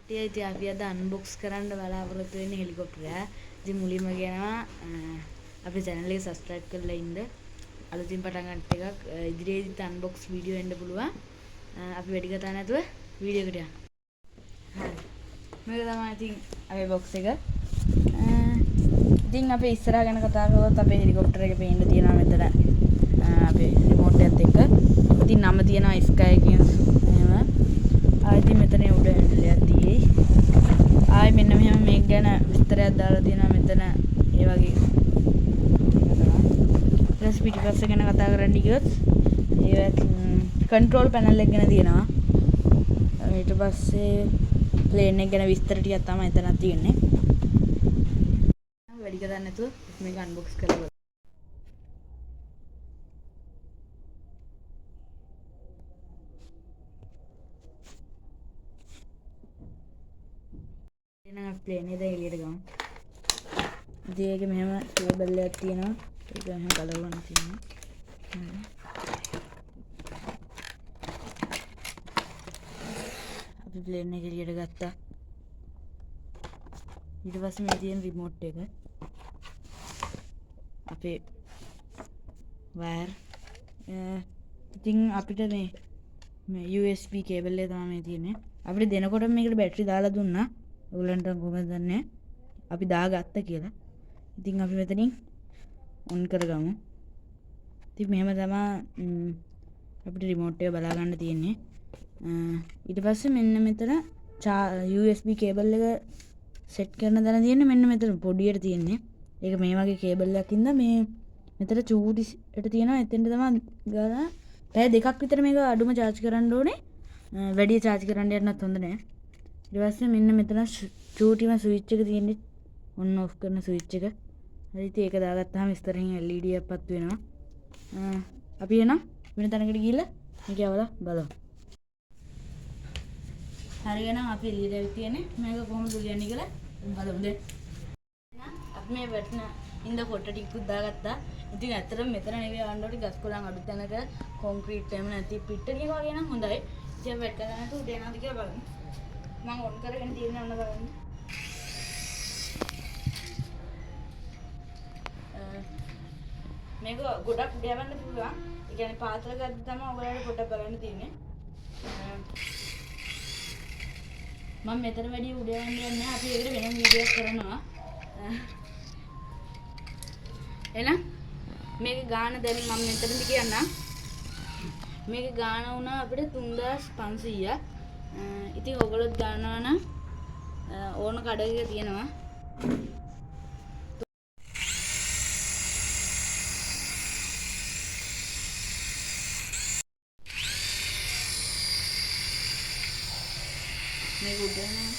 ඉතින් අපි අද අන්බොක්ස් කරන්න බලාපොරොත්තු වෙන්නේ හෙලිකොප්ටරය. ඉතින් මුලින්ම කියනවා අපේ channel එක subscribe කරලා ඉන්න. අලුතින් පටන් ගන්න එකක් ඉදිරියේදීත් අන්බොක්ස් වීඩියෝ එන්න පුළුවන්. අපි වැඩි කතා නැතුව වීඩියෝ එකට යමු. හරි. මේක තමයි ඉතින් අපේ box එක. ඉතින් අපි ඉස්සරහ ගැන කතා කරලා අපේ හෙලිකොප්ටර් එක පේන්න තියෙනවා මෙතන. අපේ රිමෝට් එකත් එක්ක. ඉතින් නම තියෙනවා ස්කයි කියන එහෙම. ඉතින් මෙතන උඩ හැන්ඩල් එකක් තියෙයි. මෙන්න මෙහෙම මේක ගැන විස්තරයක් දාලා තියෙනවා මෙතන. ඒ වගේ ඊට පිටිපස්ස ගැන කතා කරන්න ගියොත් ඒවත් කන්ට්‍රෝල් පැනල් එක ගැන තියෙනවා. ඊට පස්සේ ප්ලේන් එක ගැන විස්තර ටිකක් තමයි එතන තියෙන්නේ. වැඩි කරන්නේ නැතුව මේක අන්බොක්ස් කරලා බලමු. එහෙනම් අපි ප්ලේන් එක දැන් එළියට ගමු. ඉතින් ඒකේ මෙහෙම කේබල් එකක් තියෙනවා. ඒක මෙහෙම ගලවන්න තියෙනවා. අපි ප්ලේන් එක එළියට ගත්තා. ඊට පස්සේ මේ තියෙන රිමෝට් එක. අපේ වයර් ඉතින් අපිට මේ USB කේබල් එක තමයි මේ තියෙන්නේ. අපිට දෙනකොට මේකට බැටරි දාලා දුන්නා. ඔයගලන්ට කොහොමද දන්නේ? අපි දාගත්ත කියලා. ඉතින් අපි මෙතනින් ඔන් කරගමු. ඉතින් මෙහෙම තමයි අපිට රිමෝට් එක බලා ගන්න තියෙන්නේ. ඊට පස්සේ මෙන්න මෙතන USB කේබල් එක සෙට් කරන තැන තියෙන්නේ මෙන්න මෙතන පොඩියට තියෙන්නේ. ඒක මේ වගේ කේබල් එකකින්ද මේ මෙතන චූටිට තියෙනවා. එතෙන්ට තමයි ගාලා පැය දෙකක් විතර මේක අඩුම charge කරන්න ඕනේ. වැඩි charge කරන්න යන්නත් හොඳ නෑ. ඊට පස්සේ මෙන්න මෙතන චූටිම ස්විච් එක තියෙන්නේ on off කරන ස්විච් එක. හරි ඉතින් ඒක දාගත්තාම ඉස්සරහින් LED එකක් පත් වෙනවා. අපි එනවා වෙන තැනකට ගිහිල්ලා මේක යවලා බලමු. හරි එහෙනම් අපි එළියට ඇවිත් තියෙන්නේ මේක කොහොමද කියන්නේ කියලා බලමු දැන්. අපි මේ වැටෙන ඉඳ කොට ටිකකුත් දාගත්තා. ඉතින් ඇත්තටම මෙතන නෙවෙයි යන්න ඕනේ ගස් කොළන් අඩු තැනක කොන්ක්‍රීට් එහෙම නැති පිට්ටනියක වගේ නම් හොඳයි. ඉතින් වැට ගන්නට උඩ යනවාද කියලා බලමු. මම ඔන් කරගෙන තියෙන ඔන්න බලන්න. මේක ගොඩක් උඩ යවන්න පුළුවන්. ඒ කියන්නේ පාතල ගද්දි තමයි ඔයගොල්ලන්ට පොඩ්ඩක් බලන්න තියෙන්නේ. මම මෙතන වැඩි උඩ යවන්න යන්නේ නැහැ. අපි ඒකට වෙනම වීඩියෝස් කරනවා. එහෙනම් මේක ගාන දැන් මම මෙතනදි කියන්නම්. මේක ගාන වුණා අපිට 3500ක්. ඉතින් ඔයගොල්ලොත් ගන්නවා නම් ඕන කඩක තියෙනවා. මේක උඩ යනවා.